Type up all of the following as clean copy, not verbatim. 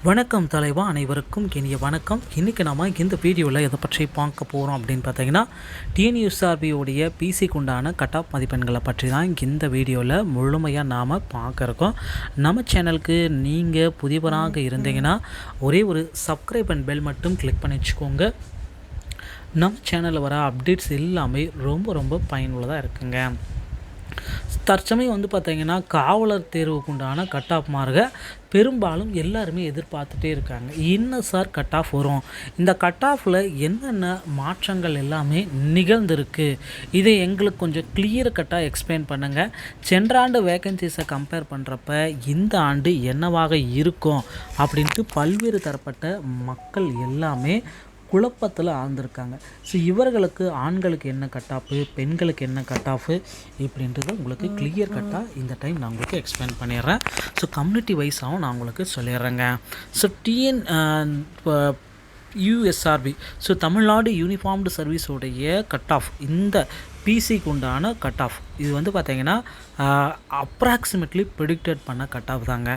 வணக்கம் தலைவா, அனைவருக்கும் இனிய வணக்கம். இன்றைக்கி நம்ம இந்த வீடியோவில் எதை பற்றி பார்க்க போகிறோம் அப்படின்னு பார்த்தீங்கன்னா, டிஎன்யூஎஸ்ஆர்பியோடைய பிசிக்கு உண்டான கட் ஆஃப் மதிப்பெண்களை பற்றி தான் இந்த வீடியோவில் முழுமையாக நாம் பார்க்க இருக்கோம். நம்ம சேனலுக்கு நீங்கள் புதியவராக இருந்தீங்கன்னா ஒரே ஒரு சப்ஸ்கிரைப் அண்ட் பெல் மட்டும் கிளிக் பண்ணி வச்சுக்கோங்க. நம்ம சேனலில் வர அப்டேட்ஸ் எல்லாமே ரொம்ப பயனுள்ளதாக இருக்குங்க. தற்சமயம் பார்த்திங்கன்னா காவலர் தேர்வுக்கு உண்டான கட் ஆஃப் மார்க்கை பெரும்பாலும் எல்லாருமே எதிர்பார்த்துட்டே இருக்காங்க. என்ன சார் கட் ஆஃப் வரும், இந்த கட் ஆஃபில் என்னென்ன மாற்றங்கள் எல்லாமே நிகழ்ந்திருக்கு, இதை எங்களுக்கு கொஞ்சம் கிளியர் கட்டாக எக்ஸ்பிளைன் பண்ணுங்கள். சென்ற ஆண்டு வேக்கன்சிஸை கம்பேர் பண்ணுறப்ப இந்த ஆண்டு என்னவாக இருக்கும் அப்படின்ட்டு பல்வேறு தரப்பட்ட மக்கள் எல்லாமே குழப்பத்தில் ஆழ்ந்திருக்காங்க. ஸோ இவர்களுக்கு ஆண்களுக்கு என்ன கட் ஆஃபு, பெண்களுக்கு என்ன கட் ஆஃபு இப்படின்றது உங்களுக்கு கிளியர் கட்டாக இந்த டைம் நான் உங்களுக்கு எக்ஸ்பிளைன் பண்ணிடுறேன். ஸோ கம்யூனிட்டி வைஸாகவும் நான் உங்களுக்கு சொல்லிடுறேங்க. So USRB, so Tamil Nadu uniformed சர்வீஸோடைய cut off, இந்த பிசிக்கு உண்டான கட் ஆஃப் இது பார்த்திங்கன்னா அப்ராக்சிமேட்லி ப்ரெடிக்டட் பண்ண கட் ஆஃப் தாங்க.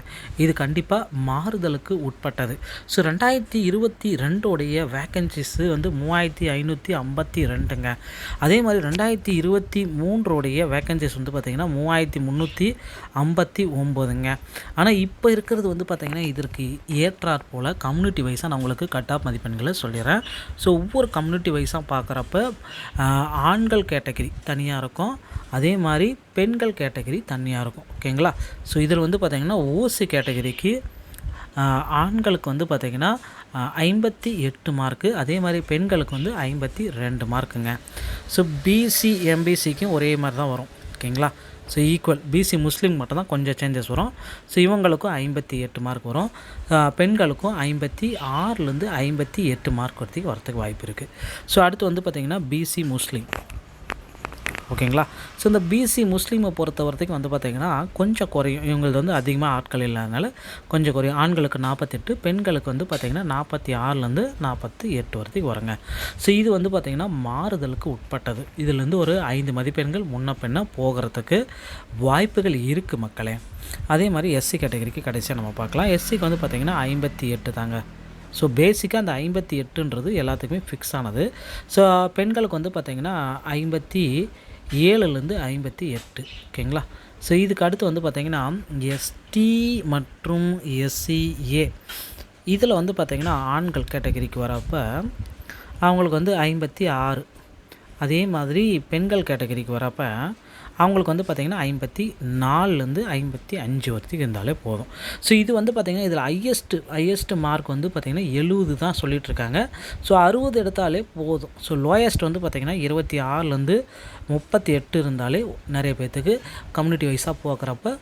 இது கண்டிப்பாக மாறுதலுக்கு உட்பட்டது. So 2022 vacancies 3552ங்க. அதே மாதிரி 2023 வேக்கன்சிஸ் பார்த்திங்கன்னா 3359ங்க. ஆனால் இப்போ இருக்கிறது பார்த்திங்கன்னா இதற்கு ஏற்றாற் போல் கம்யூனிட்டி வைஸாக நான் உங்களுக்கு கட் ஆஃப் மதிப்பெண்களை சொல்லிடுறேன். ஸோ ஒவ்வொரு கம்யூனிட்டி வைஸாக பார்க்குறப்ப ஆண்கள் கேட்டகரி தனியாக இருக்கும், அதே மாதிரி பெண்கள் கேட்டகரி தனியாக இருக்கும். ஓகேங்களா? ஸோ இதில் பார்த்திங்கன்னா ஓசி கேட்டகரிக்கு ஆண்களுக்கு பார்த்திங்கன்னா 58 மார்க்கு, அதே மாதிரி பெண்களுக்கு 52 மார்க்குங்க. ஸோ பிசி எம்பிசிக்கும் ஒரே மாதிரி தான் வரும். ஓகேங்களா? So equal. பிசி முஸ்லீம் மட்டும் தான் கொஞ்சம் சேஞ்சஸ் வரும். ஸோ இவங்களுக்கும் 58 மார்க் வரும், பெண்களுக்கும் 56லேருந்து 58 மார்க் வரத்துக்கு வாய்ப்பு இருக்குது. ஸோ அடுத்து பார்த்திங்கன்னா பிசி முஸ்லீம். ஓகேங்களா? ஸோ இந்த பிசி முஸ்லீமை பொறுத்த வரைக்கும் பார்த்திங்கன்னா கொஞ்சம் குறையும். இவங்களது அதிகமாக ஆட்கள் இல்லாதனால கொஞ்சம் குறையும். ஆண்களுக்கு 48, பெண்களுக்கு பார்த்திங்கன்னா 46லேருந்து 48 வரைக்கும் வருங்க. ஸோ இது பார்த்திங்கன்னா மாறுதலுக்கு உட்பட்டது. இதுலேருந்து ஒரு 5 மதிப்பெண்கள் முன்ன பின்ன போகிறதுக்கு வாய்ப்புகள் இருக்குது மக்களே. அதே மாதிரி எஸ்சி கேட்டகரிக்கு கடைசியாக நம்ம பார்க்கலாம். எஸ்சிக்கு பார்த்திங்கன்னா 58 தாங்க. ஸோ பேசிக்காக அந்த 58ன்றது எல்லாத்துக்குமே ஃபிக்ஸ் ஆனது. ஸோ பெண்களுக்கு பார்த்திங்கன்னா 57லேருந்து 58. ஓகேங்களா? ஸோ இதுக்கு அடுத்து பார்த்திங்கன்னா எஸ்டி மற்றும் எஸ்சிஏ, இதில் பார்த்திங்கன்னா ஆண்கள் கேட்டகரிக்கு வரப்போ அவங்களுக்கு 56. அதே மாதிரி பெண்கள் கேட்டகரிக்கு வரப்போ அவங்களுக்கு பார்த்திங்கன்னா 54லேருந்து 55 வரைக்கும் இருந்தாலே போதும். ஸோ இது பார்த்திங்கன்னா இதில் ஹையஸ்ட் மார்க் பார்த்திங்கன்னா 70 தான் சொல்லிகிட்ருக்காங்க. ஸோ 60 எடுத்தாலே போதும். ஸோ லோயஸ்ட் பார்த்திங்கன்னா 26லேருந்து 38 இருந்தாலே நிறைய பேர்த்துக்கு கம்யூனிட்டி வைஸாக போகிறப்ப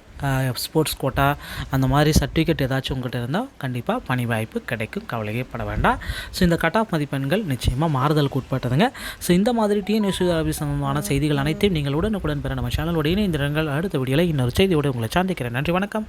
ஸ்போர்ட்ஸ் கோட்டா அந்த மாதிரி சர்டிஃபிகேட் ஏதாச்சும் உங்கள்கிட்ட இருந்தால் கண்டிப்பாக பணி வாய்ப்பு கிடைக்கும், கவலையே பட வேண்டாம். ஸோ இந்த கட் ஆஃப் மதிப்பெண்கள் நிச்சயமாக மாறுதலுக்கு உட்பட்டதுங்க. ஸோ இந்த மாதிரி டிஎன்யூஎஸ்ஆர்பி சம்பந்தமான செய்திகள் அனைத்தையும் நீங்கள் உடனுக்குடன் பெற நம்ம சேனலோட இணைந்திருங்கள். அடுத்த வீடியோவில் இன்னொரு செய்தியோடு உங்களை சந்திக்கிறேன். நன்றி, வணக்கம்.